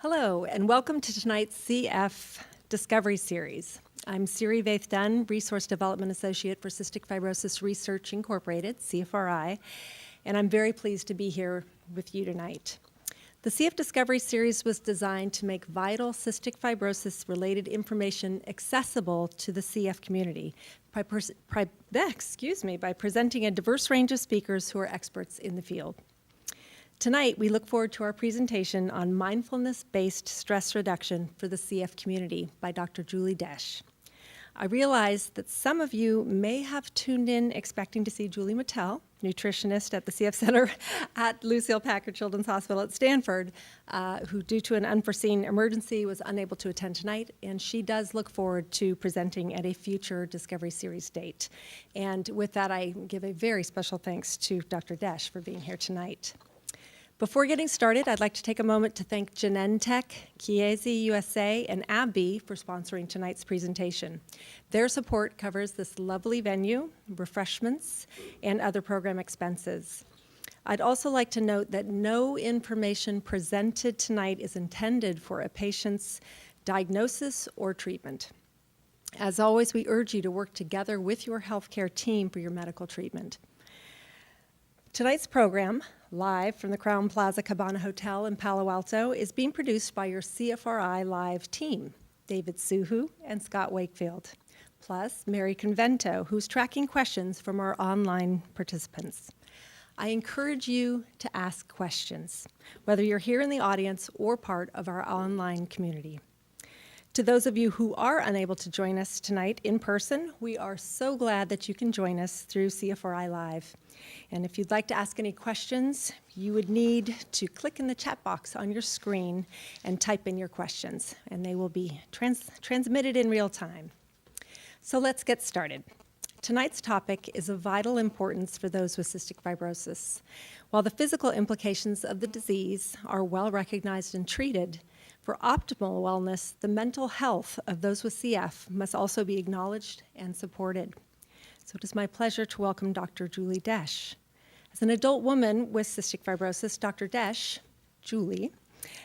Hello, and welcome to tonight's CF Discovery Series. I'm Siri Vaith-Dunn, Resource Development Associate for Cystic Fibrosis Research Incorporated, CFRI, and I'm very pleased to be here with you tonight. The CF Discovery Series was designed to make vital cystic fibrosis-related information accessible to the CF community by presenting a diverse range of speakers who are experts in the field. Tonight, we look forward to our presentation on mindfulness-based stress reduction for the CF community by Dr. Julie Desch. I realize that some of you may have tuned in expecting to see Julie Mattel, nutritionist at the CF Center at Lucile Packard Children's Hospital at Stanford, who due to an unforeseen emergency was unable to attend tonight, and she does look forward to presenting at a future Discovery Series date. And with that, I give a very special thanks to Dr. Desch for being here tonight. Before getting started, I'd like to take a moment to thank Genentech, Chiesi USA, and AbbVie for sponsoring tonight's presentation. Their support covers this lovely venue, refreshments, and other program expenses. I'd also like to note that no information presented tonight is intended for a patient's diagnosis or treatment. As always, we urge you to work together with your healthcare team for your medical treatment. Tonight's program, live from the Crowne Plaza Cabana Hotel in Palo Alto, is being produced by your CFRIlive team, David Suhu and Scott Wakefield, plus Mary Convento, who's tracking questions from our online participants. I encourage you to ask questions, whether you're here in the audience or part of our online community. To those of you who are unable to join us tonight in person, we are so glad that you can join us through CFRIlive. And if you'd like to ask any questions, you would need to click in the chat box on your screen and type in your questions, and they will be transmitted in real time. So let's get started. Tonight's topic is of vital importance for those with cystic fibrosis. While the physical implications of the disease are well recognized and treated, for optimal wellness, the mental health of those with CF must also be acknowledged and supported. So it is my pleasure to welcome Dr. Julie Desch. As an adult woman with cystic fibrosis, Dr. Desch, Julie,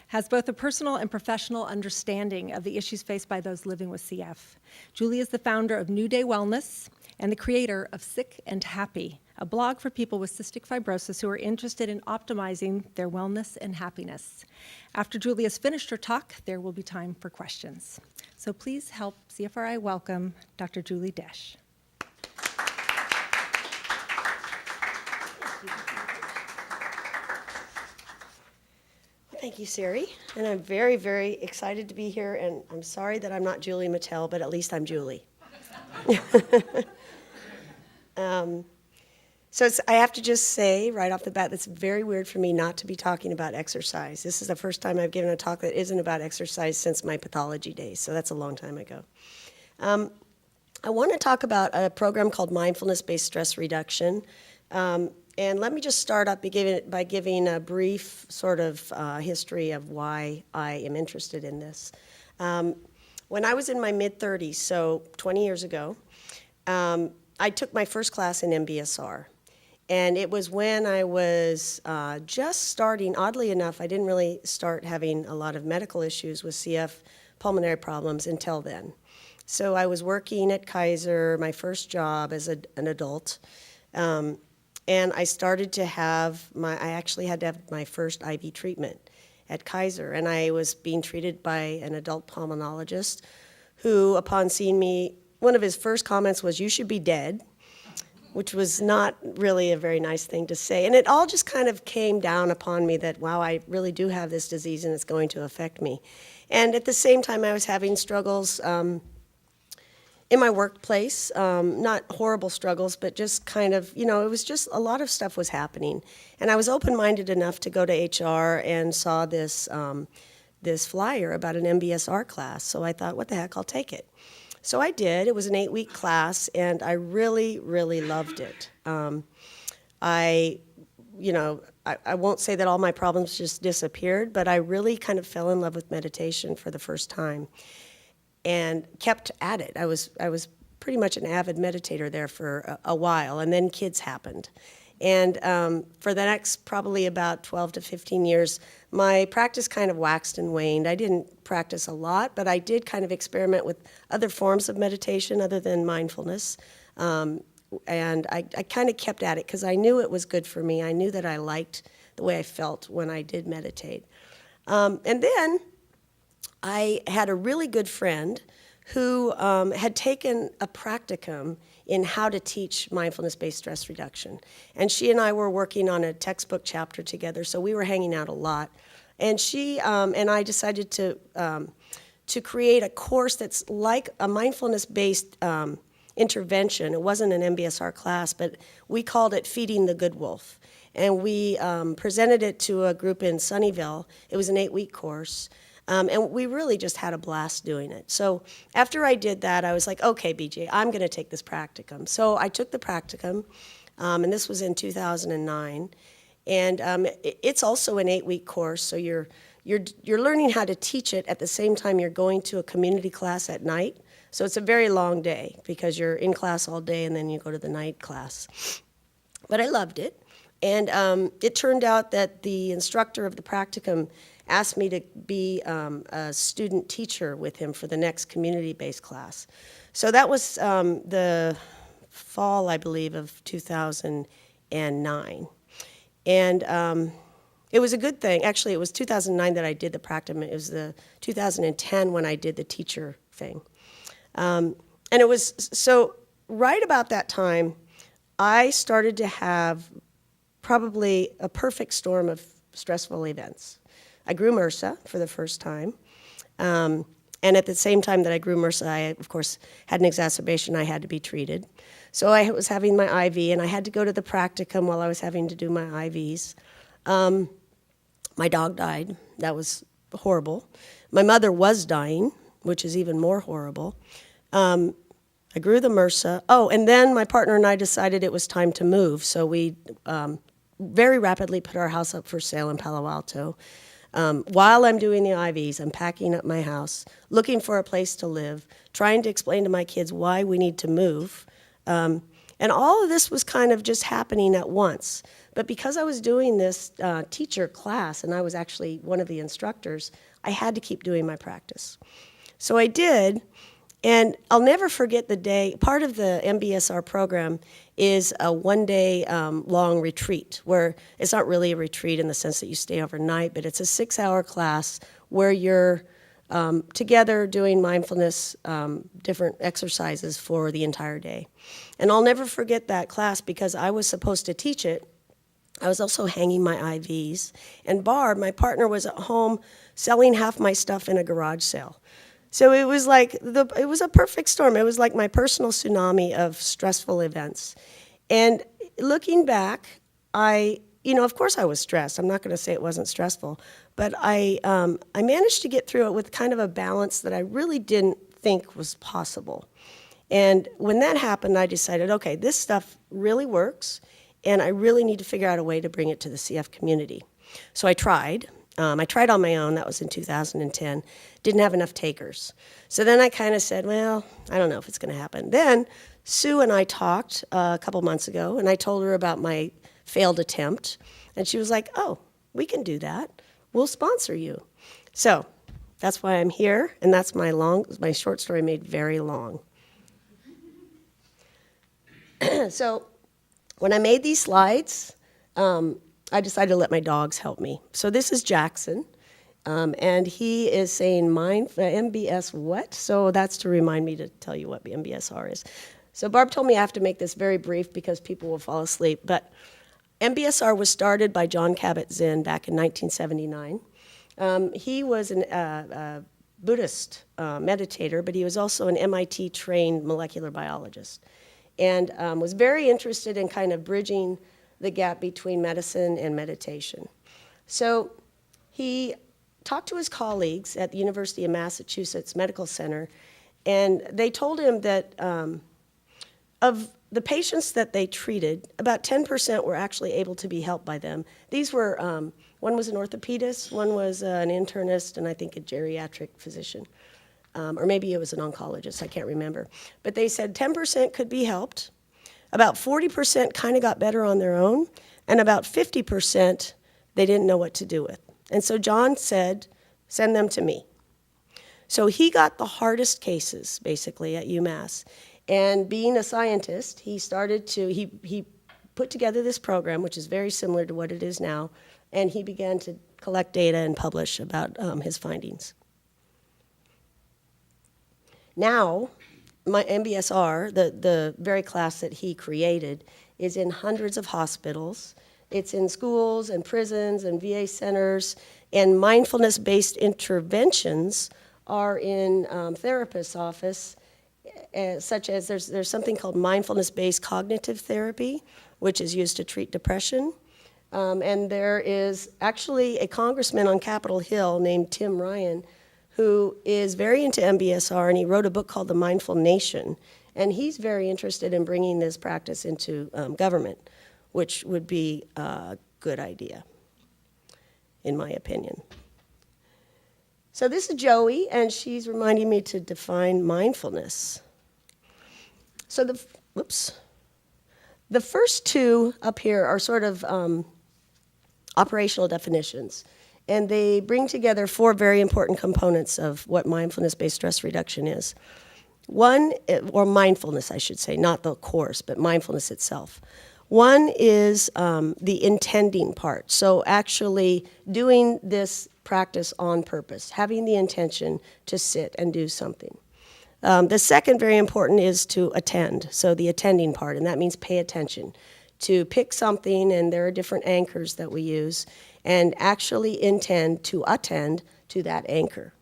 has both a personal and professional understanding of the issues faced by those living with CF. Julie is the founder of New Day Wellness and the creator of Sick and Happy, a blog for people with cystic fibrosis who are interested in optimizing their wellness and happiness. After Julie has finished her talk, there will be time for questions. So please help CFRI welcome Dr. Julie Desch. Thank you, Siri, and I'm very, very excited to be here, and I'm sorry that I'm not Julie Mattel, but at least I'm Julie. I have to just say right off the bat, it's very weird for me not to be talking about exercise. This is the first time I've given a talk that isn't about exercise since my pathology days, so that's a long time ago. I want to talk about a program called Mindfulness-Based Stress Reduction. And let me just start up by giving a brief sort of history of why I am interested in this. When I was in my mid-30s, so 20 years ago, I took my first class in MBSR. And it was when I was just starting, oddly enough, I didn't really start having a lot of medical issues with CF pulmonary problems until then. So I was working at Kaiser, my first job as an adult. And I started to have I actually had to have my first IV treatment at Kaiser. And I was being treated by an adult pulmonologist who, upon seeing me, one of his first comments was, "You should be dead," which was not really a very nice thing to say. And it all just kind of came down upon me that, wow, I really do have this disease and it's going to affect me. And at the same time, I was having struggles in my workplace, not horrible struggles, but just kind of, it was just a lot of stuff was happening. And I was open-minded enough to go to HR and saw this flyer about an MBSR class. So I thought, what the heck, I'll take it. So I did. It was an 8-week class, and I really, really loved it. I won't say that all my problems just disappeared, but I really kind of fell in love with meditation for the first time and kept at it. I was pretty much an avid meditator there for a while, and then kids happened. And for the next probably about 12 to 15 years, my practice kind of waxed and waned. I didn't practice a lot, but I did kind of experiment with other forms of meditation other than mindfulness. And I kind of kept at it because I knew it was good for me. I knew that I liked the way I felt when I did meditate. And then I had a really good friend who had taken a practicum in how to teach mindfulness-based stress reduction. And she and I were working on a textbook chapter together, so we were hanging out a lot. And she and I decided to create a course that's like a mindfulness-based intervention. It wasn't an MBSR class, but we called it Feeding the Good Wolf. And we presented it to a group in Sunnyvale. It was an 8-week course. And we really just had a blast doing it. So after I did that, I was like, okay, BJ, I'm going to take this practicum. So I took the practicum, and this was in 2009. And it's also an 8-week course, so you're learning how to teach it at the same time you're going to a community class at night. So it's a very long day because you're in class all day and then you go to the night class. But I loved it. And it turned out that the instructor of the practicum asked me to be a student teacher with him for the next community-based class. So that was the fall, I believe, of 2009. And it was a good thing. Actually, it was 2009 that I did the practicum. It was the 2010 when I did the teacher thing. And it was, so right about that time, I started to have probably a perfect storm of stressful events. I grew MRSA for the first time. And at the same time that I grew MRSA, I, of course, had an exacerbation. I had to be treated. So I was having my IV, and I had to go to the practicum while I was having to do my IVs. My dog died. That was horrible. My mother was dying, which is even more horrible. I grew the MRSA. Oh, and then my partner and I decided it was time to move. So we very rapidly put our house up for sale in Palo Alto. While I'm doing the IVs, I'm packing up my house, looking for a place to live, trying to explain to my kids why we need to move. And all of this was kind of just happening at once. But because I was doing this teacher class, and I was actually one of the instructors, I had to keep doing my practice. So I did, and I'll never forget the day. Part of the MBSR program is a one-day long retreat, where it's not really a retreat in the sense that you stay overnight, but it's a 6-hour class where you're together doing mindfulness, different exercises for the entire day. And I'll never forget that class because I was supposed to teach it. I was also hanging my IVs, and Barb, my partner, was at home selling half my stuff in a garage sale. So it was like, it was a perfect storm. It was like my personal tsunami of stressful events. And looking back, of course I was stressed. I'm not going to say it wasn't stressful, but I managed to get through it with kind of a balance that I really didn't think was possible. And when that happened, I decided, okay, this stuff really works, and I really need to figure out a way to bring it to the CF community. So I tried. I tried on my own. That was in 2010. Didn't have enough takers. So then I kind of said, well, I don't know if it's going to happen. Then Sue and I talked a couple months ago, and I told her about my failed attempt. And she was like, oh, we can do that. We'll sponsor you. So that's why I'm here, and that's my short story made very long. So when I made these slides, I decided to let my dogs help me. So this is Jackson, and he is saying MBS what? So that's to remind me to tell you what MBSR is. So Barb told me I have to make this very brief because people will fall asleep, but MBSR was started by John Kabat-Zinn back in 1979. He was a Buddhist meditator, but he was also an MIT-trained molecular biologist, and was very interested in kind of bridging the gap between medicine and meditation. So he talked to his colleagues at the University of Massachusetts Medical Center, and they told him that of the patients that they treated, about 10% were actually able to be helped by them. These were, one was an orthopedist, one was an internist, and I think a geriatric physician. Or maybe it was an oncologist, I can't remember. But they said 10% could be helped. About 40% kind of got better on their own, and about 50% they didn't know what to do with. And so John said, send them to me. So he got the hardest cases, basically, at UMass. And being a scientist, he put together this program, which is very similar to what it is now, and he began to collect data and publish about his findings. Now, my MBSR, the very class that he created, is in hundreds of hospitals. It's in schools and prisons and VA centers, and mindfulness-based interventions are in therapists' office, such as there's something called mindfulness-based cognitive therapy, which is used to treat depression. And there is actually a congressman on Capitol Hill named Tim Ryan who is very into MBSR, and he wrote a book called The Mindful Nation. And he's very interested in bringing this practice into government, which would be a good idea, in my opinion. So this is Joey, and she's reminding me to define mindfulness. So the first two up here are sort of operational definitions, and they bring together four very important components of what mindfulness-based stress reduction is. One, or mindfulness, I should say, not the course, but mindfulness itself. One is the intending part, so actually doing this practice on purpose, having the intention to sit and do something. The second, very important, is to attend, so the attending part, and that means pay attention. To pick something, and there are different anchors that we use, and actually intend to attend to that anchor.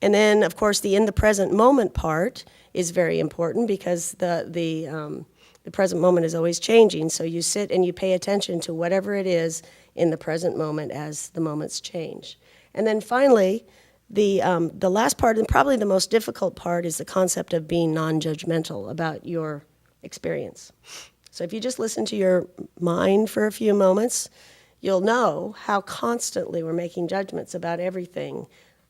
And then, of course, the in the present moment part is very important because the present moment is always changing, so you sit and you pay attention to whatever it is in the present moment as the moments change. And then finally, the last part, and probably the most difficult part, is the concept of being non-judgmental about your experience. So if you just listen to your mind for a few moments, you'll know how constantly we're making judgments about everything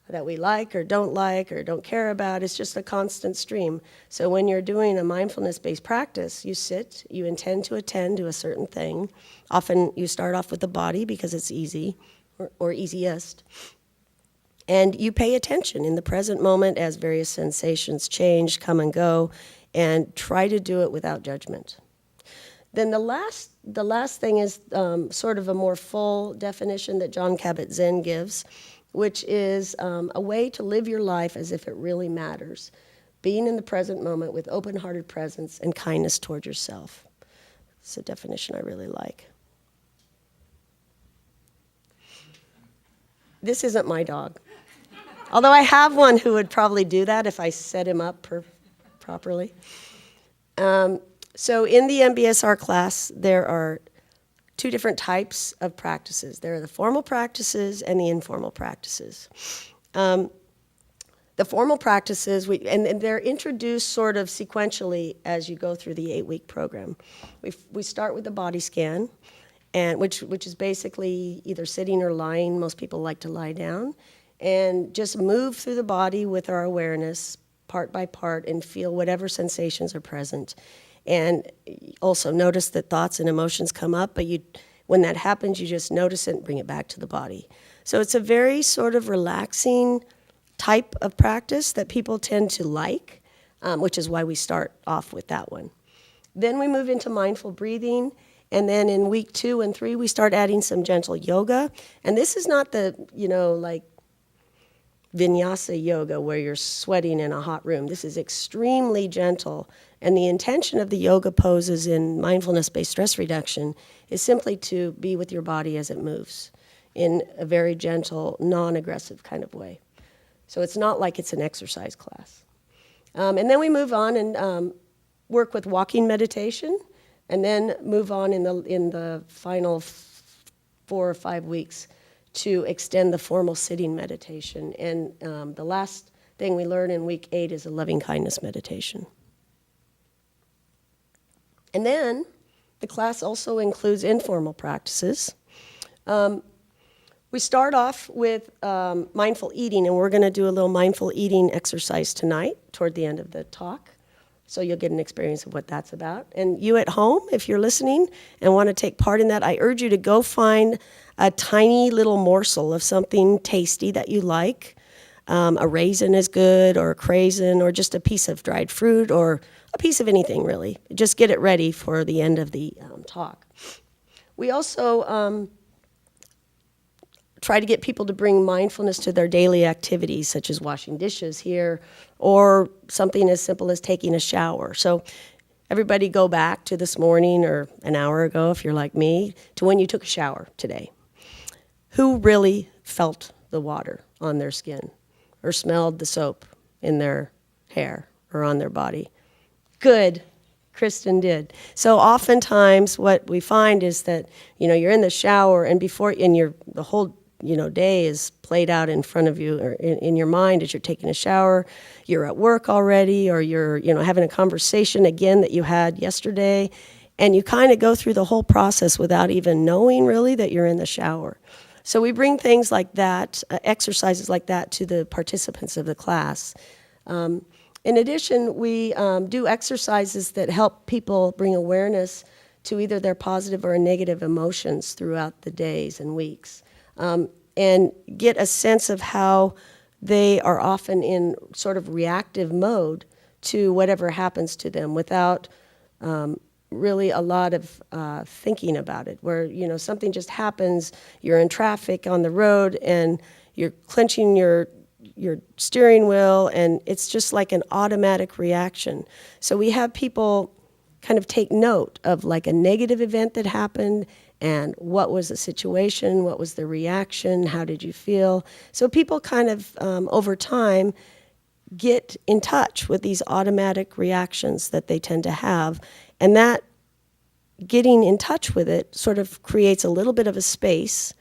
that we like or don't care about. It's just a constant stream. So when you're doing a mindfulness-based practice, you sit, you intend to attend to a certain thing. Often you start off with the body because it's easy or easiest. And you pay attention in the present moment as various sensations change, come and go, and try to do it without judgment. Then the last thing is sort of a more full definition that Jon Kabat-Zinn gives, which is a way to live your life as if it really matters, being in the present moment with open-hearted presence and kindness toward yourself. It's a definition I really like. This isn't my dog, although I have one who would probably do that if I set him up properly. So in the MBSR class, there are two different types of practices. There are the formal practices and the informal practices. The formal practices, and they're introduced sort of sequentially as you go through the 8-week program. We start with the body scan, and which is basically either sitting or lying. Most people like to lie down, and just move through the body with our awareness, part by part, and feel whatever sensations are present. And also notice that thoughts and emotions come up, but when that happens, you just notice it and bring it back to the body. So it's a very sort of relaxing type of practice that people tend to like, which is why we start off with that one. Then we move into mindful breathing, and then in week 2 and 3, we start adding some gentle yoga. And this is not the, like vinyasa yoga where you're sweating in a hot room. This is extremely gentle. And the intention of the yoga poses in mindfulness-based stress reduction is simply to be with your body as it moves in a very gentle, non-aggressive kind of way. So it's not like it's an exercise class. And then we move on and work with walking meditation, and then move on in the final 4 or 5 weeks to extend the formal sitting meditation. And the last thing we learn in week 8 is a loving kindness meditation. And then the class also includes informal practices. We start off with mindful eating, and we're going to do a little mindful eating exercise tonight toward the end of the talk. So you'll get an experience of what that's about. And you at home, if you're listening and want to take part in that, I urge you to go find a tiny little morsel of something tasty that you like. A raisin is good, or a craisin, or just a piece of dried fruit, or a piece of anything, really. Just get it ready for the end of the talk. We also try to get people to bring mindfulness to their daily activities, such as washing dishes here, or something as simple as taking a shower. So everybody go back to this morning, or an hour ago, if you're like me, to when you took a shower today. Who really felt the water on their skin, or smelled the soap in their hair or on their body? Good. Kristen did. So oftentimes what we find is that, you're in the shower, and the whole, day is played out in front of you, or in your mind as you're taking a shower. You're at work already, or you're, having a conversation again that you had yesterday, and you kind of go through the whole process without even knowing really that you're in the shower. So we bring things like that, exercises like that, to the participants of the class. In addition, we do exercises that help people bring awareness to either their positive or negative emotions throughout the days and weeks, and get a sense of how they are often in sort of reactive mode to whatever happens to them without really a lot of thinking about it, where, something just happens, you're in traffic on the road, and you're clenching your steering wheel, and it's just like an automatic reaction. So we have people kind of take note of like a negative event that happened, and what was the situation, what was the reaction, how did you feel? So people kind of, over time, get in touch with these automatic reactions that they tend to have, and that getting in touch with it sort of creates a little bit of a space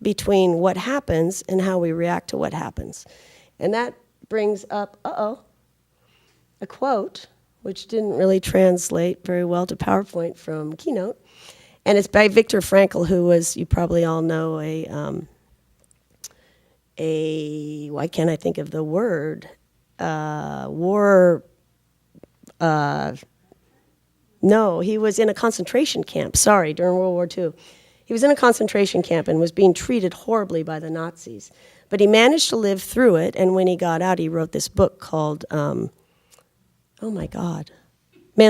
between what happens and how we react to what happens. And that brings up, a quote, which didn't really translate very well to PowerPoint from Keynote. And it's by Viktor Frankl, who was, you probably all know, why can't I think of the word? No, he was in a concentration camp, during World War II. He was in a concentration camp and was being treated horribly by the Nazis. But he managed to live through it, and when he got out, he wrote this book called, Man's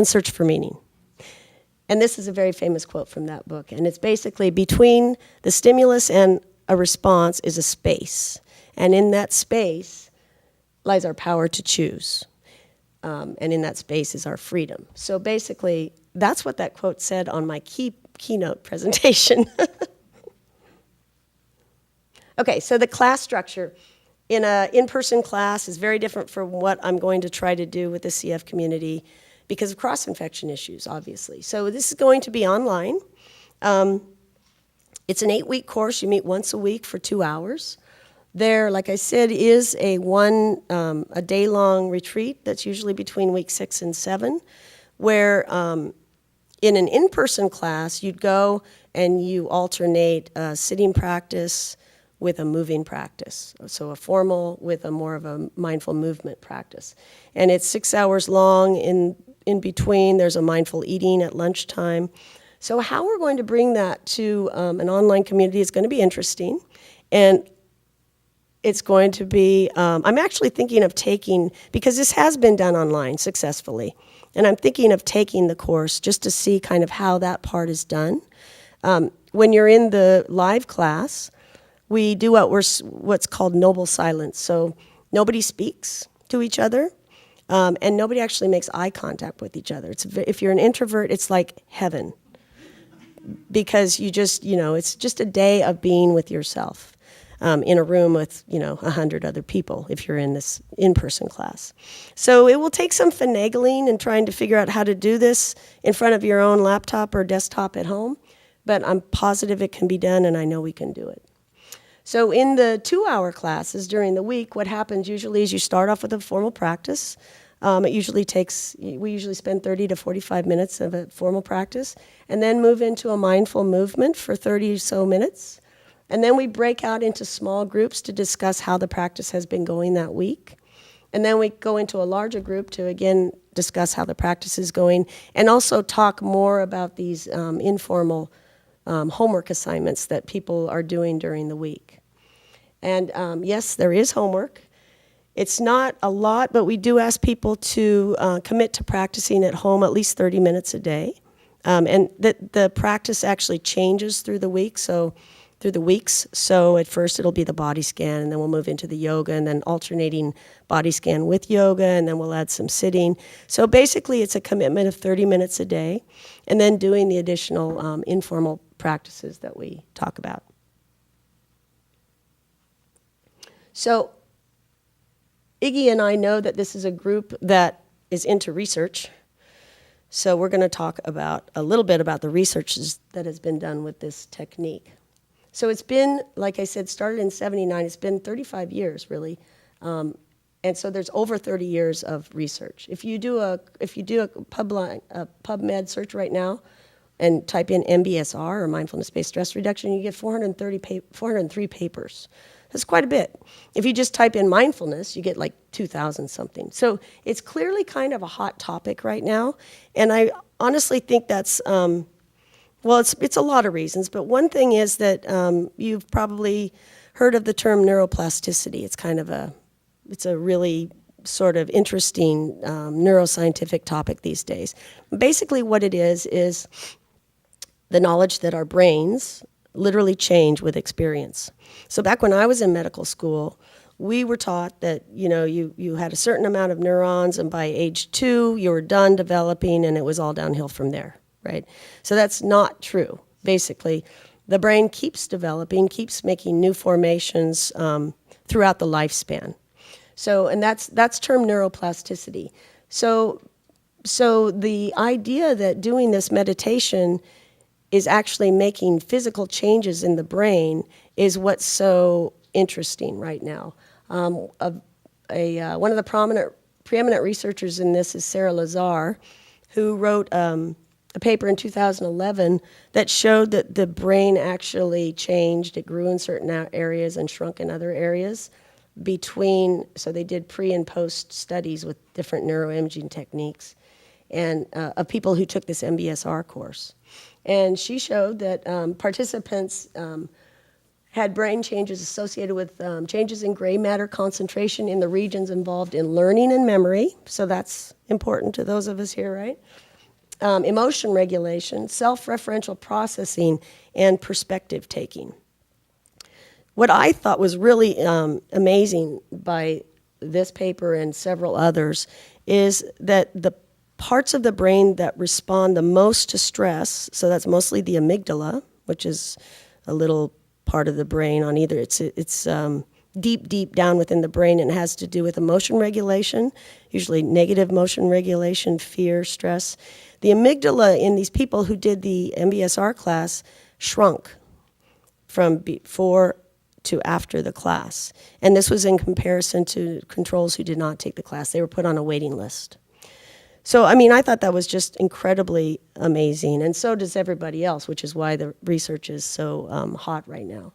Search for Meaning. And this is a very famous quote from that book, and it's basically, between the stimulus and a response is a space, and in that space lies our power to choose. And in that space is our freedom. So basically, that's what that quote said on my keynote presentation. Okay, so the class structure in an in-person class is very different from what I'm going to try to do with the CF community because of cross-infection issues, obviously. So this is going to be online. It's an 8-week course. You meet once a week for 2 hours. There, like I said, is a day-long retreat that's usually between week 6 and 7, where in an in-person class, you'd go and you alternate a sitting practice with a moving practice. So a formal with a more of a mindful movement practice. And it's 6 hours long. In between, there's a mindful eating at lunchtime. So how we're going to bring that to an online community is going to be interesting. And it's going to be, I'm actually thinking of taking, because this has been done online successfully, and I'm thinking of taking the course just to see kind of how that part is done. When you're in the live class, we do what's called noble silence. So nobody speaks to each other, and nobody actually makes eye contact with each other. If you're an introvert, it's like heaven, because you just, it's just a day of being with yourself. In a room with, 100 other people if you're in this in-person class. So it will take some finagling and trying to figure out how to do this in front of your own laptop or desktop at home, but I'm positive it can be done, and I know we can do it. So in the 2-hour classes during the week, what happens usually is you start off with a formal practice. We usually spend 30 to 45 minutes of a formal practice, and then move into a mindful movement for 30 or so minutes. And then we break out into small groups to discuss how the practice has been going that week. And then we go into a larger group to, again, discuss how the practice is going and also talk more about these informal homework assignments that people are doing during the week. And yes, there is homework. It's not a lot, but we do ask people to commit to practicing at home at least 30 minutes a day. And the practice actually changes through the week, through the weeks. So at first it'll be the body scan, and then we'll move into the yoga, and then alternating body scan with yoga, and then we'll add some sitting. So basically it's a commitment of 30 minutes a day, and then doing the additional informal practices that we talk about. So Iggy and I know that this is a group that is into research. So we're going to talk about a little bit about the research that has been done with this technique. So it's been, like I said, started in '79. It's been 35 years, really. And so there's over 30 years of research. If you do a PubMed search right now and type in MBSR, or mindfulness-based stress reduction, you get 403 papers. That's quite a bit. If you just type in mindfulness, you get like 2,000 something. So it's clearly kind of a hot topic right now. And I honestly think that's, well, it's a lot of reasons. But one thing is that you've probably heard of the term neuroplasticity. It's a really sort of interesting neuroscientific topic these days. Basically what it is the knowledge that our brains literally change with experience. So back when I was in medical school, we were taught that, you had a certain amount of neurons, and by age 2, you were done developing, and it was all downhill from there, right? So that's not true. Basically, the brain keeps developing, keeps making new formations throughout the lifespan. So, and that's termed neuroplasticity. So the idea that doing this meditation is actually making physical changes in the brain is what's so interesting right now. One of the preeminent researchers in this is Sarah Lazar, who wrote a paper in 2011 that showed that the brain actually changed. It grew in certain areas and shrunk in other areas so they did pre and post studies with different neuroimaging techniques and of people who took this MBSR course. And she showed that participants had brain changes associated with changes in gray matter concentration in the regions involved in learning and memory. So that's important to those of us here, right? Emotion regulation, self-referential processing, and perspective taking. What I thought was really amazing by this paper and several others is that the parts of the brain that respond the most to stress, so that's mostly the amygdala, which is a little part of the brain on either. It's deep down within the brain, and it has to do with emotion regulation, usually negative emotion regulation, fear, stress. The amygdala in these people who did the MBSR class shrunk from before to after the class. And this was in comparison to controls who did not take the class. They were put on a waiting list. So, I thought that was just incredibly amazing, and so does everybody else, which is why the research is so hot right now.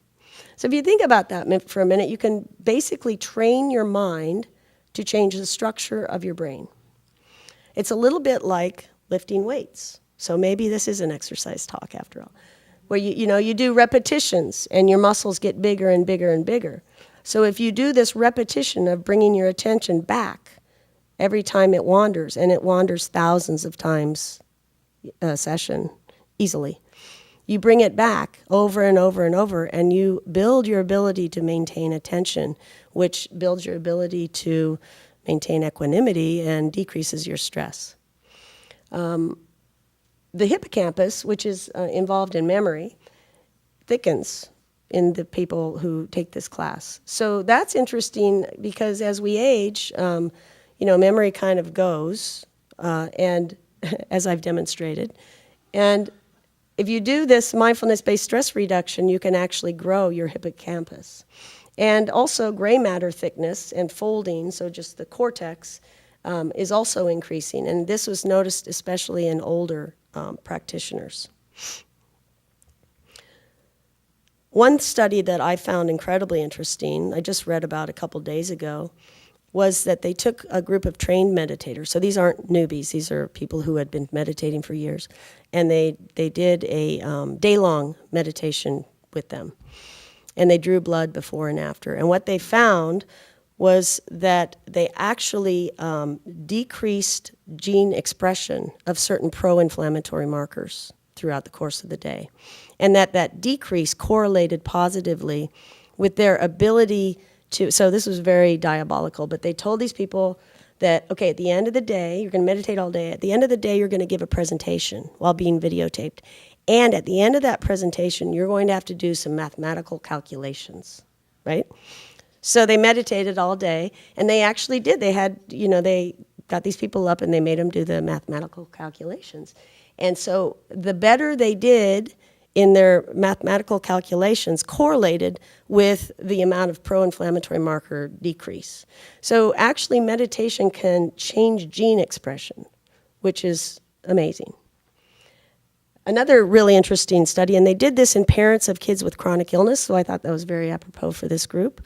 So if you think about that for a minute, you can basically train your mind to change the structure of your brain. It's a little bit like lifting weights. So maybe this is an exercise talk after all, where you do repetitions and your muscles get bigger and bigger and bigger. So if you do this repetition of bringing your attention back every time it wanders, and it wanders thousands of times a session easily, you bring it back over and over and over, and you build your ability to maintain attention, which builds your ability to maintain equanimity and decreases your stress. The hippocampus, which is involved in memory, thickens in the people who take this class. So that's interesting because as we age, memory kind of goes, and as I've demonstrated. And if you do this mindfulness-based stress reduction, you can actually grow your hippocampus. And also gray matter thickness and folding, so just the cortex, is also increasing. And this was noticed especially in older practitioners. One study that I found incredibly interesting, I just read about a couple days ago, was that they took a group of trained meditators. So these aren't newbies. These are people who had been meditating for years. And they did a day-long meditation with them. And they drew blood before and after. And what they found was that they actually decreased gene expression of certain pro-inflammatory markers throughout the course of the day. And that decrease correlated positively with their ability to, so this was very diabolical, but they told these people that, okay, at the end of the day, you're going to meditate all day. At the end of the day, you're going to give a presentation while being videotaped. And at the end of that presentation, you're going to have to do some mathematical calculations, right? So they meditated all day, and they actually did. They had, they got these people up and they made them do the mathematical calculations. And so the better they did in their mathematical calculations correlated with the amount of pro-inflammatory marker decrease. So actually meditation can change gene expression, which is amazing. Another really interesting study, and they did this in parents of kids with chronic illness, so I thought that was very apropos for this group,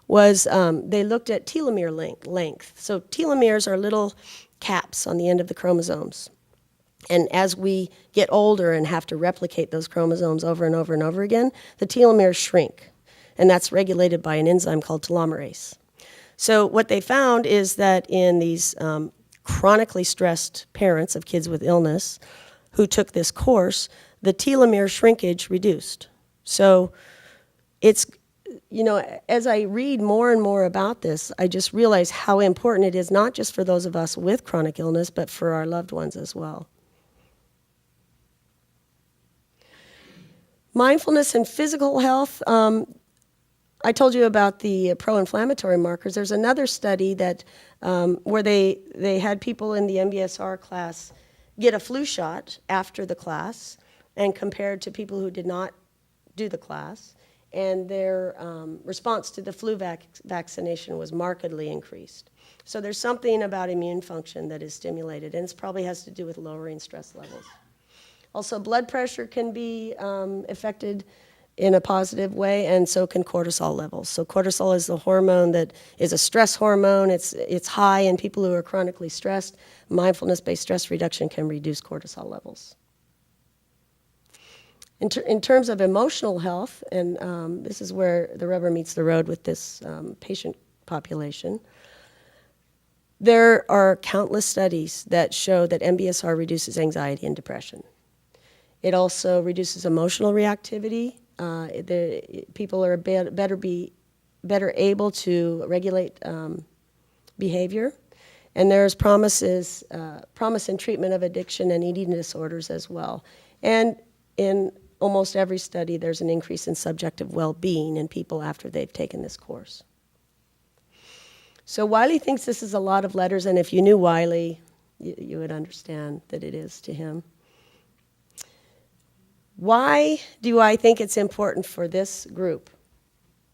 was they looked at telomere length. So telomeres are little caps on the end of the chromosomes. And as we get older and have to replicate those chromosomes over and over and over again, the telomeres shrink. And that's regulated by an enzyme called telomerase. So what they found is that in these chronically stressed parents of kids with illness who took this course, the telomere shrinkage reduced. So it's, as I read more and more about this, I just realize how important it is, not just for those of us with chronic illness, but for our loved ones as well. Mindfulness and physical health. I told you about the pro-inflammatory markers. There's another study that where they had people in the MBSR class get a flu shot after the class and compared to people who did not do the class. And their response to the flu vaccination was markedly increased. So there's something about immune function that is stimulated, and it probably has to do with lowering stress levels. Also, blood pressure can be affected in a positive way, and so can cortisol levels. So cortisol is the hormone that is a stress hormone. It's high in people who are chronically stressed. Mindfulness-based stress reduction can reduce cortisol levels. In terms of emotional health, and this is where the rubber meets the road with this patient population, there are countless studies that show that MBSR reduces anxiety and depression. It also reduces emotional reactivity. People are better able to regulate behavior. And there's promise in treatment of addiction and eating disorders as well. And in almost every study, there's an increase in subjective well-being in people after they've taken this course. So Wiley thinks this is a lot of letters, and if you knew Wiley, you would understand that it is to him. Why do I think it's important for this group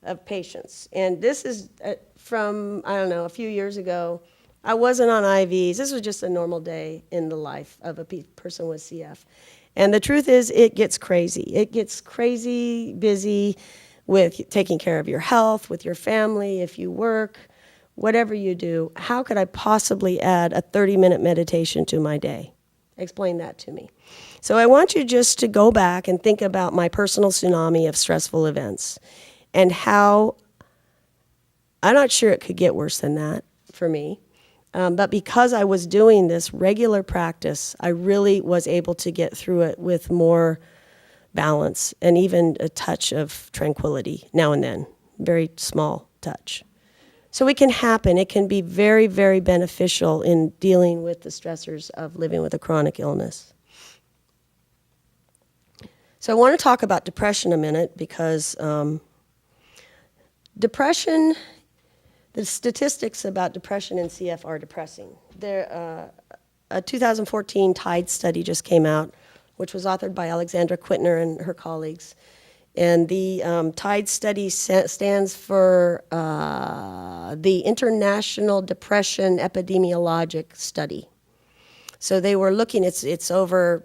of patients? And this is from, a few years ago. I wasn't on IVs. This was just a normal day in the life of a person with CF. And the truth is, it gets crazy. It gets crazy busy with taking care of your health, with your family, if you work, whatever you do. How could I possibly add a 30-minute meditation to my day? Explain that to me. So I want you just to go back and think about my personal tsunami of stressful events and how, I'm not sure it could get worse than that for me, but because I was doing this regular practice, I really was able to get through it with more balance and even a touch of tranquility now and then, very small touch. So it can happen. It can be very, very beneficial in dealing with the stressors of living with a chronic illness. So I want to talk about depression a minute because depression, the statistics about depression and CF are depressing. A 2014 TIDE study just came out, which was authored by Alexandra Quittner and her colleagues. And the TIDE study stands for the International Depression Epidemiologic Study. So they were looking, it's over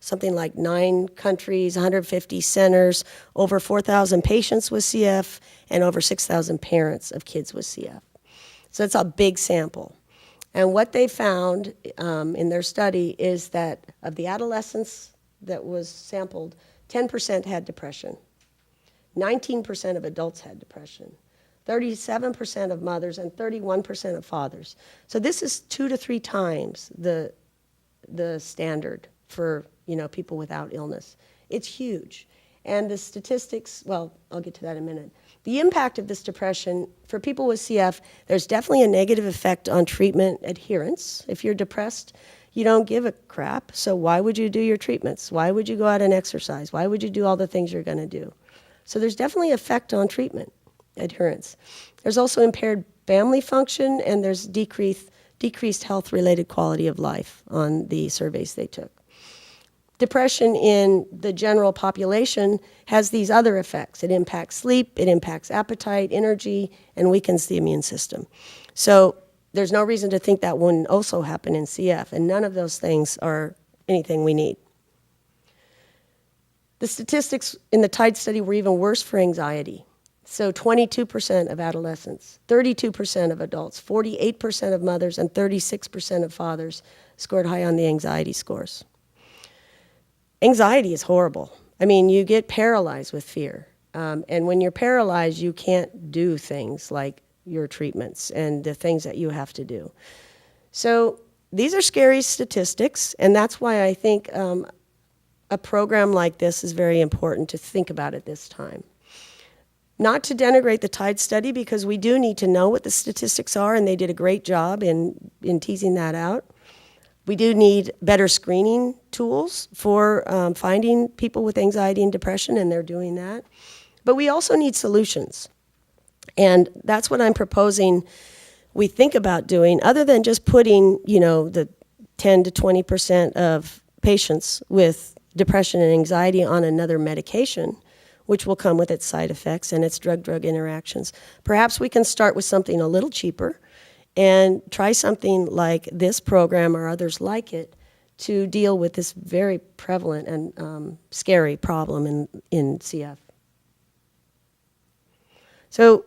something like 9 countries, 150 centers, over 4,000 patients with CF, and over 6,000 parents of kids with CF. So it's a big sample. And what they found in their study is that of the adolescents that was sampled, 10% had depression. 19% of adults had depression. 37% of mothers and 31% of fathers. So this is 2 to 3 times the standard for people without illness. It's huge. And the statistics, well, I'll get to that in a minute. The impact of this depression for people with CF, there's definitely a negative effect on treatment adherence. If you're depressed, you don't give a crap, so why would you do your treatments? Why would you go out and exercise? Why would you do all the things you're going to do? So there's definitely effect on treatment adherence. There's also impaired family function, and there's decreased health-related quality of life on the surveys they took. Depression in the general population has these other effects. It impacts sleep, it impacts appetite, energy, and weakens the immune system. So there's no reason to think that wouldn't also happen in CF, and none of those things are anything we need. The statistics in the TIDE study were even worse for anxiety. So 22% of adolescents, 32% of adults, 48% of mothers, and 36% of fathers scored high on the anxiety scores. Anxiety is horrible. I mean, you get paralyzed with fear. And when you're paralyzed, you can't do things like your treatments and the things that you have to do. So these are scary statistics, and that's why I think a program like this is very important to think about at this time. Not to denigrate the TIDE study, because we do need to know what the statistics are, and they did a great job in teasing that out. We do need better screening tools for finding people with anxiety and depression, and they're doing that. But we also need solutions. And that's what I'm proposing we think about doing, other than just putting, the 10 to 20% of patients with depression and anxiety on another medication, which will come with its side effects and its drug-drug interactions. Perhaps we can start with something a little cheaper and try something like this program or others like it to deal with this very prevalent and scary problem in CF. So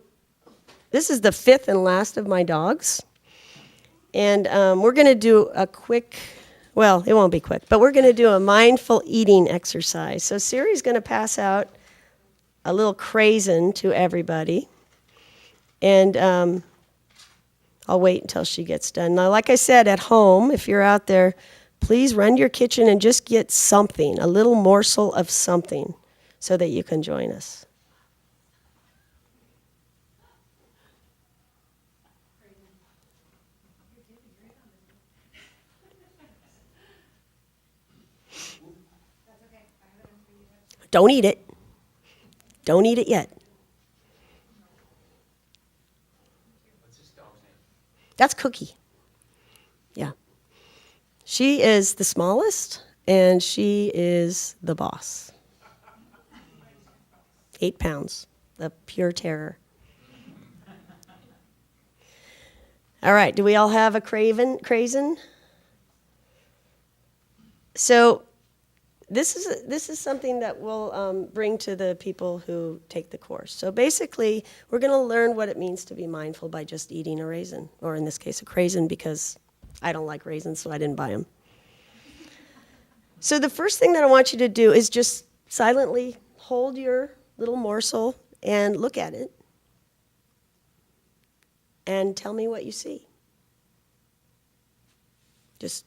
this is the 5th and last of my dogs. And we're going to do a quick, well, it won't be quick, but we're going to do a mindful eating exercise. So Siri's going to pass out a little craisin to everybody. And I'll wait until she gets done. Now, like I said, at home, if you're out there, please run to your kitchen and just get something, a little morsel of something, so that you can join us. Don't eat it. Don't eat it yet. That's Cookie. Yeah. She is the smallest, and she is the boss. 8 pounds of pure terror. All right, do we all have a craisin? So this is something that we'll bring to the people who take the course. So basically, we're going to learn what it means to be mindful by just eating a raisin, or in this case, a craisin, because I don't like raisins, so I didn't buy them. So the first thing that I want you to do is just silently hold your little morsel and look at it and tell me what you see. Just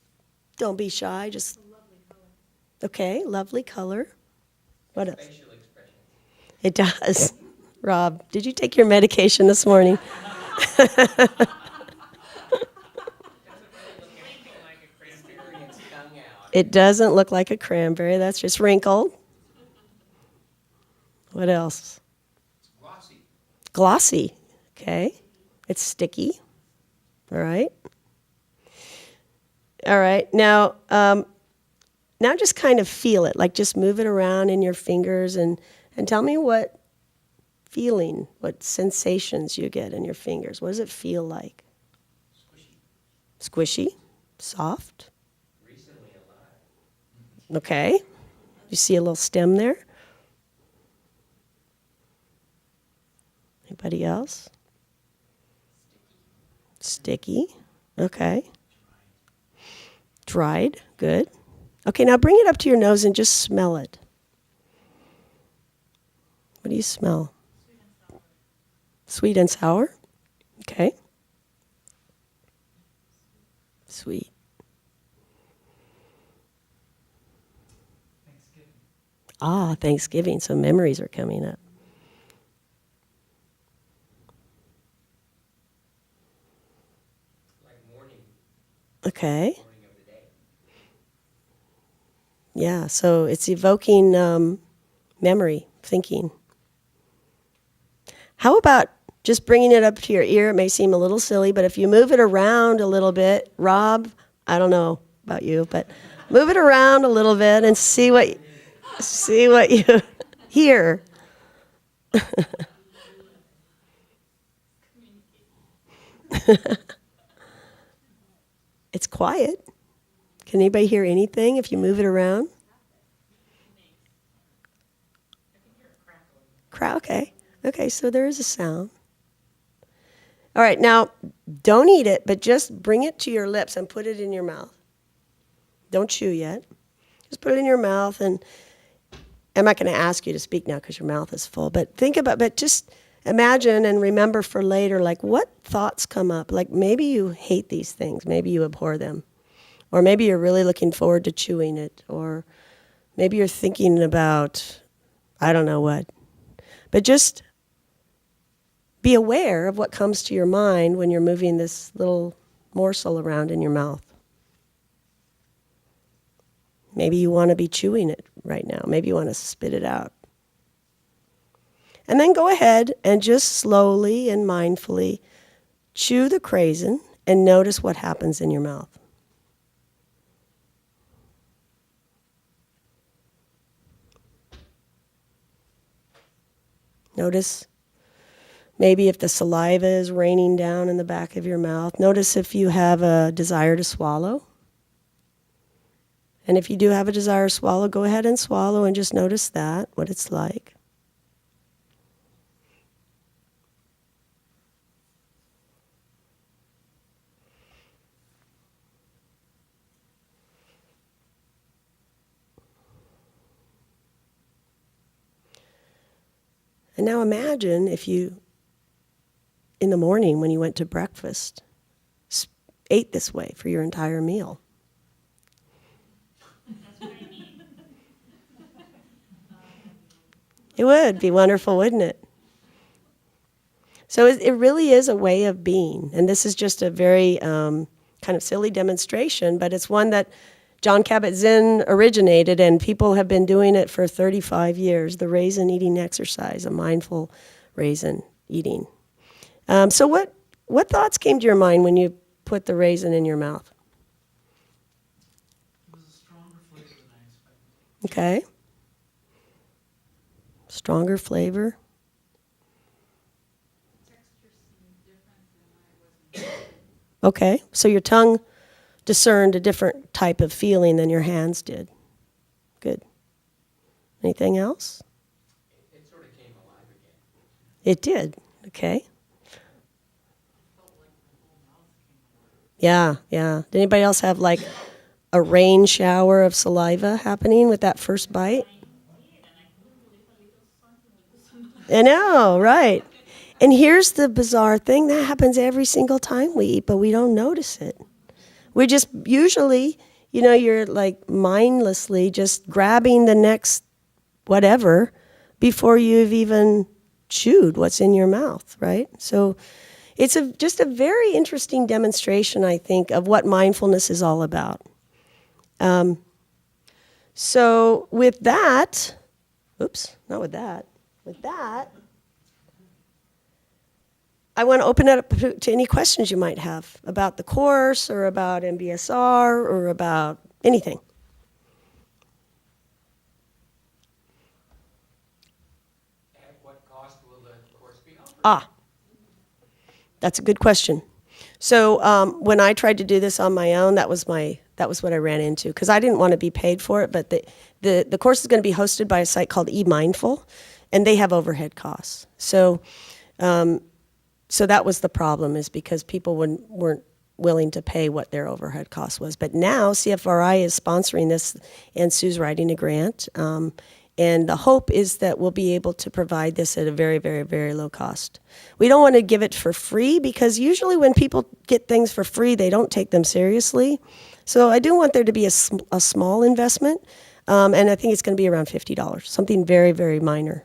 don't be shy, just... Okay, lovely color. What else? Facial expression. It does. Rob, did you take your medication this morning? It doesn't look like a cranberry. That's just wrinkled. What else? It's glossy. Glossy. Okay. It's sticky. All right. All right. Now just kind of feel it. Like just move it around in your fingers and tell me what feeling, what sensations you get in your fingers. What does it feel like? Squishy. Squishy? Soft? Recently alive. Okay. You see a little stem there? Anybody else? Sticky. Okay. Dried. Good. Okay, now bring it up to your nose and just smell it. What do you smell? Sweet and sour. Okay. Sweet. Thanksgiving. Ah, Thanksgiving. So memories are coming up. Like morning, Okay. morning of the day. Yeah, so it's evoking memory, thinking. How about just bringing it up to your ear? It may seem a little silly, but if you move it around a little bit, Rob, I don't know about you, but move it around a little bit and see what you hear. It's quiet. Can anybody hear anything if you move it around? Okay. Okay, so there is a sound. All right, now don't eat it, but just bring it to your lips and put it in your mouth. Don't chew yet. Just put it in your mouth, and I'm not going to ask you to speak now because your mouth is full, but but just imagine and remember for later, like what thoughts come up. Like maybe you hate these things, maybe you abhor them, or maybe you're really looking forward to chewing it, or maybe you're thinking about, I don't know what. But just be aware of what comes to your mind when you're moving this little morsel around in your mouth. Maybe you want to be chewing it right now. Maybe you want to spit it out. And then go ahead and just slowly and mindfully chew the craisin and notice what happens in your mouth. Notice maybe if the saliva is raining down in the back of your mouth. Notice if you have a desire to swallow. And if you do have a desire to swallow, go ahead and swallow and just notice that, what it's like. And now imagine if you, in the morning when you went to breakfast, ate this way for your entire meal. It would be wonderful, wouldn't it? So it really is a way of being. And this is just a very kind of silly demonstration, but it's one that Jon Kabat-Zinn originated, and people have been doing it for 35 years, the raisin eating exercise, a mindful raisin eating. So what thoughts came to your mind when you put the raisin in your mouth? It was a stronger flavor than I expected. Okay. Stronger flavor. Texture seemed different than I was. Okay. So your tongue discerned a different type of feeling than your hands did. Good. Anything else? It sort of came alive again. It did. Okay. Felt like my whole mouth came alive. Yeah, yeah. Did anybody else have like a rain shower of saliva happening with that first bite? I know, right. And here's the bizarre thing. That happens every single time we eat, but we don't notice it. We just usually, you're like mindlessly just grabbing the next whatever before you've even chewed what's in your mouth, right? So it's just a very interesting demonstration, I think, of what mindfulness is all about. So with that, with that, I want to open it up to any questions you might have about the course or about MBSR or about anything. At what cost will the course be offered? That's a good question. So when I tried to do this on my own, that was what I ran into, because I didn't want to be paid for it. But the course is going to be hosted by a site called eMindful, and they have overhead costs. So So that was the problem, is because people weren't willing to pay what their overhead cost was. But now CFRI is sponsoring this, and Sue's writing a grant. And the hope is that we'll be able to provide this at a very, very, very low cost. We don't want to give it for free, because usually when people get things for free, they don't take them seriously. So I do want there to be a small investment, and I think it's going to be around $50, something very, very minor.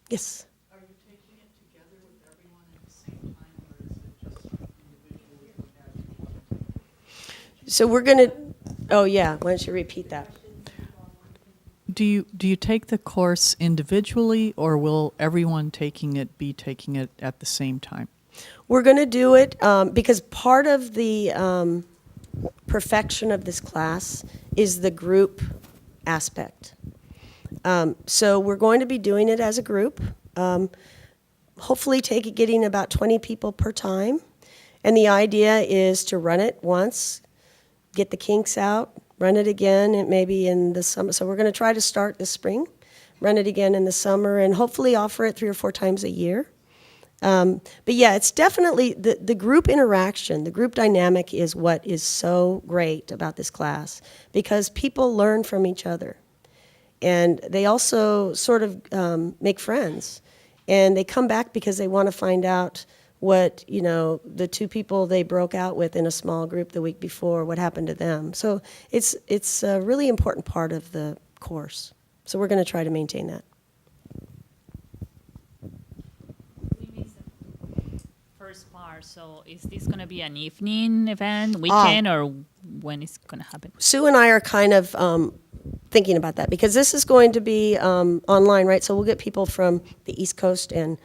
Yes? Are you taking it together with everyone at the same time, or is it just individually as one? So we're going to, oh yeah, why don't you repeat that? Do you take the course individually, or will everyone taking it be taking it at the same time? We're going to do it because part of the perfection of this class is the group aspect. So we're going to be doing it as a group, hopefully getting about 20 people per time. And the idea is to run it once, get the kinks out, run it again, and maybe in the summer. So we're going to try to start this spring, run it again in the summer, and hopefully offer it 3 or 4 times a year. But yeah, it's definitely the group interaction, the group dynamic is what is so great about this class, because people learn from each other. And they also sort of make friends. And they come back because they want to find out what, the 2 people they broke out with in a small group the week before, what happened to them. So it's a really important part of the course. So we're going to try to maintain that. We missed the first part. So is this going to be an evening event, weekend, or when is going to happen? Sue and I are kind of thinking about that, because this is going to be online, right? So we'll get people from the East Coast and,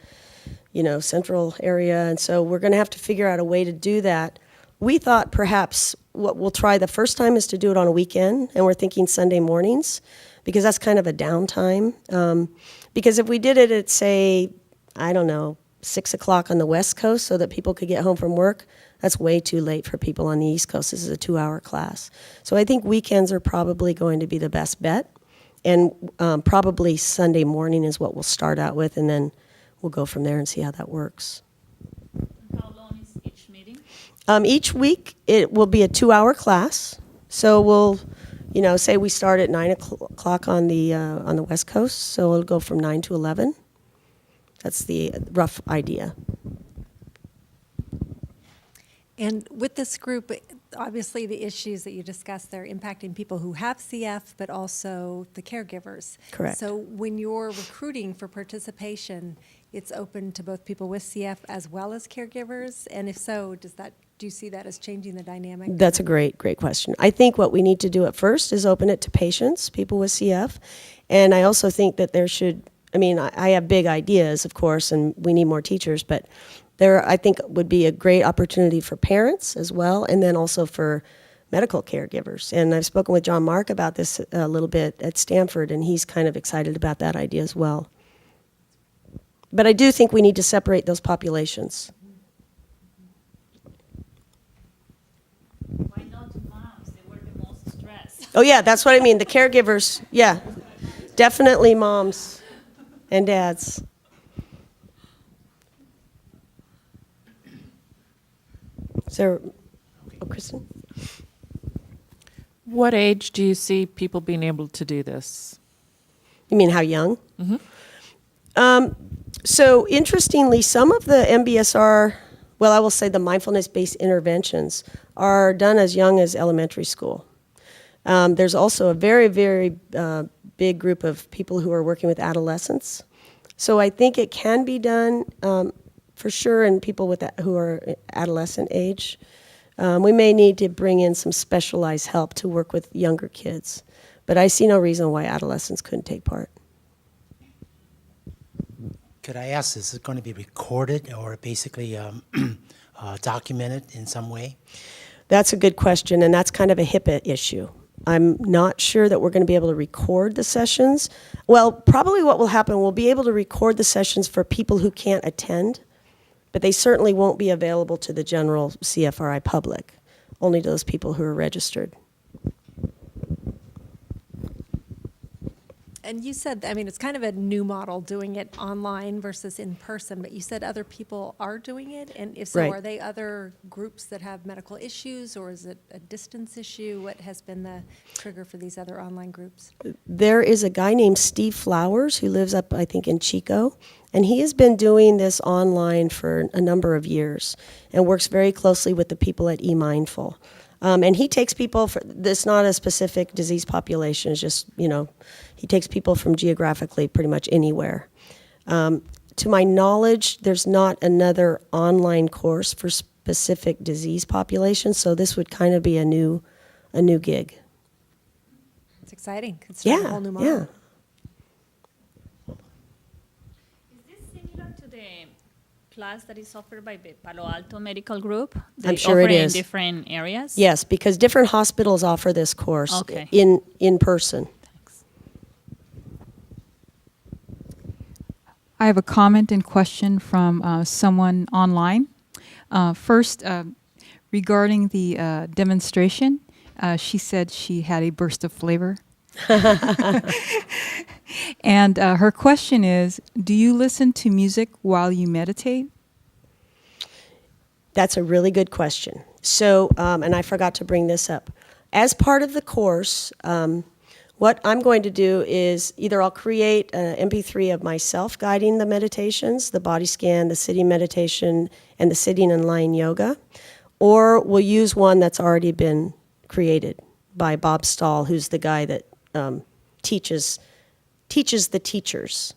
central area. And so we're going to have to figure out a way to do that. We thought perhaps what we'll try the first time is to do it on a weekend, and we're thinking Sunday mornings, because that's kind of a downtime. Because if we did it at, say, 6 o'clock on the West Coast so that people could get home from work, that's way too late for people on the East Coast. This is a 2-hour class. So I think weekends are probably going to be the best bet. And probably Sunday morning is what we'll start out with, and then we'll go from there and see how that works. How long is each meeting? Each week it will be a 2-hour class. So we'll, say we start at 9 o'clock on the West Coast. So it'll go from 9 to 11. That's the rough idea. And with this group, obviously the issues that you discussed, they're impacting people who have CF, but also the caregivers. Correct. So when you're recruiting for participation, it's open to both people with CF as well as caregivers? And if so, do you see that as changing the dynamic? That's a great question. I think what we need to do at first is open it to patients, people with CF. And I also think that there should, I have big ideas, of course, and we need more teachers, but there, I think, would be a great opportunity for parents as well, and then also for medical caregivers. And I've spoken with John Mark about this a little bit at Stanford, and he's kind of excited about that idea as well. But I do think we need to separate those populations. Why not moms? They were the most stressed. Oh yeah, that's what I mean. The caregivers, yeah, definitely moms and dads. Is there, Kristen? What age do you see people being able to do this? You mean how young? Mm-hmm. So interestingly, some of the MBSR, well, I will say the mindfulness-based interventions are done as young as elementary school. There's also a very, very big group of people who are working with adolescents. So I think it can be done for sure in people who are adolescent age. We may need to bring in some specialized help to work with younger kids. But I see no reason why adolescents couldn't take part. Could I ask, is it going to be recorded or basically documented in some way? That's a good question, and that's kind of a HIPAA issue. I'm not sure that we're going to be able to record the sessions. Well, probably what will happen, we'll be able to record the sessions for people who can't attend, but they certainly won't be available to the general CFRI public, only to those people who are registered. And you said, I mean, it's kind of a new model doing it online versus in person, but you said other people are doing it? And if so, Right. are they other groups that have medical issues, or is it a distance issue? What has been the trigger for these other online groups? There is a guy named Steve Flowers who lives up, I think, in Chico, and he has been doing this online for a number of years and works very closely with the people at eMindful. And he takes people, it's not a specific disease population, it's just, he takes people from geographically pretty much anywhere. To my knowledge, there's not another online course for specific disease populations, so this would kind of be a new gig. It's exciting. It's a whole new model. Yeah. Is this similar to the class that is offered by the Palo Alto Medical Group? I'm sure it offer is. in different areas? Yes, because different hospitals offer this course Okay. in person. Thanks. I have a comment and question from someone online. First, regarding the demonstration, she said she had a burst of flavor. And her question is, do you listen to music while you meditate? That's a really good question. So, and I forgot to bring this up. As part of the course, what I'm going to do is either I'll create an MP3 of myself guiding the meditations, the body scan, the sitting meditation, and the sitting and lying yoga, or we'll use one that's already been created by Bob Stahl, who's the guy that teaches the teachers.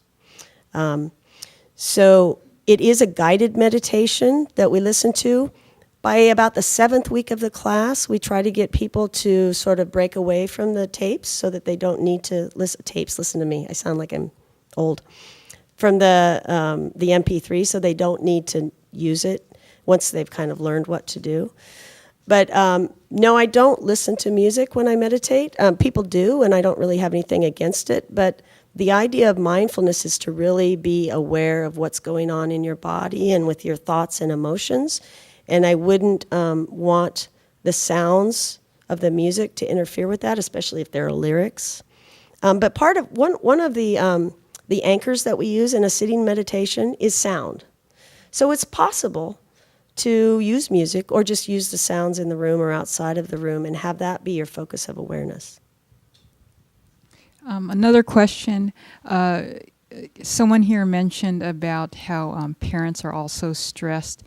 So it is a guided meditation that we listen to. By about the 7th week of the class, we try to get people to sort of break away from the tapes so that they don't need to listen to me. I sound like I'm old. From the MP3, so they don't need to use it once they've kind of learned what to do. But no, I don't listen to music when I meditate. People do, and I don't really have anything against it. But the idea of mindfulness is to really be aware of what's going on in your body and with your thoughts and emotions. And I wouldn't want the sounds of the music to interfere with that, especially if there are lyrics. But part of one of the anchors that we use in a sitting meditation is sound. So it's possible to use music or just use the sounds in the room or outside of the room and have that be your focus of awareness. Another question. Someone here mentioned about how parents are also stressed.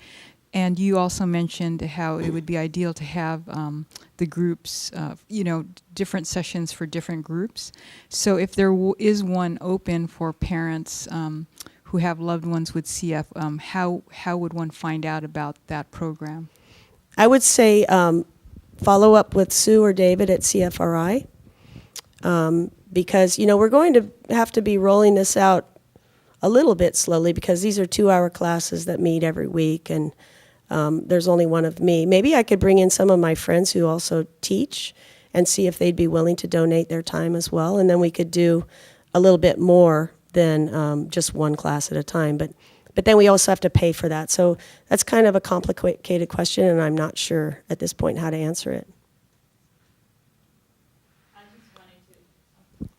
And you also mentioned how it would be ideal to have the groups, different sessions for different groups. So if there is one open for parents who have loved ones with CF, how would one find out about that program? I would say follow up with Sue or David at CFRI because, we're going to have to be rolling this out a little bit slowly because these are 2-hour classes that meet every week and there's only one of me. Maybe I could bring in some of my friends who also teach and see if they'd be willing to donate their time as well. And then we could do a little bit more than just one class at a time. But then we also have to pay for that. So that's kind of a complicated question, and I'm not sure at this point how to answer it. I just wanted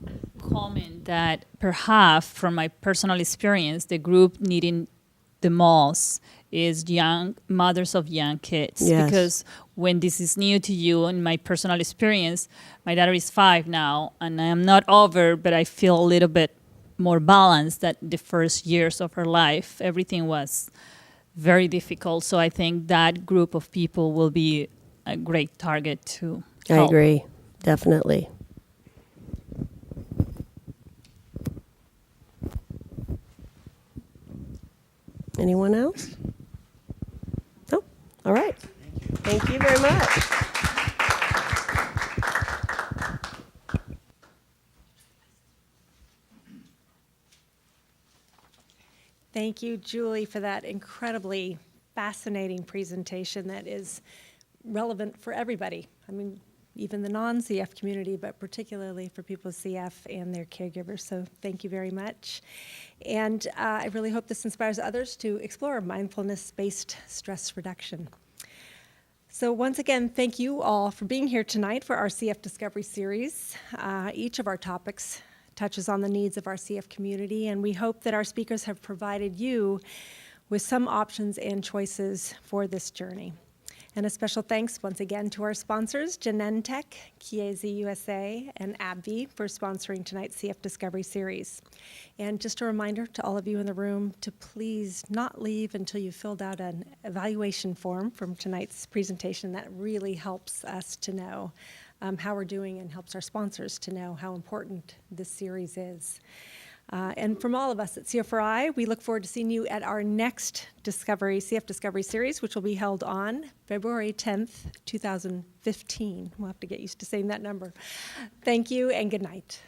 to comment that perhaps from my personal experience, the group needing the most is young mothers of young kids. Yes. Because when this is new to you, in my personal experience, my daughter is 5 now, and I am not over, but I feel a little bit more balanced than the first years of her life. Everything was very difficult. So I think that group of people will be a great target to help. I agree, definitely. Anyone else? No? All right. Thank you very much. Thank you, Julie, for that incredibly fascinating presentation that is relevant for everybody. I mean, even the non-CF community, but particularly for people with CF and their caregivers. So thank you very much. And I really hope this inspires others to explore mindfulness-based stress reduction. So once again, thank you all for being here tonight for our CF Discovery series. Each of our topics touches on the needs of our CF community, and we hope that our speakers have provided you with some options and choices for this journey. And a special thanks once again to our sponsors, Genentech, Chiesi USA, and AbbVie for sponsoring tonight's CF Discovery series. And just a reminder to all of you in the room to please not leave until you've filled out an evaluation form from tonight's presentation. That really helps us to know how we're doing and helps our sponsors to know how important this series is. And from all of us at CFRI, we look forward to seeing you at our next CF Discovery series, which will be held on February 10th, 2015. We'll have to get used to saying that number. Thank you and good night.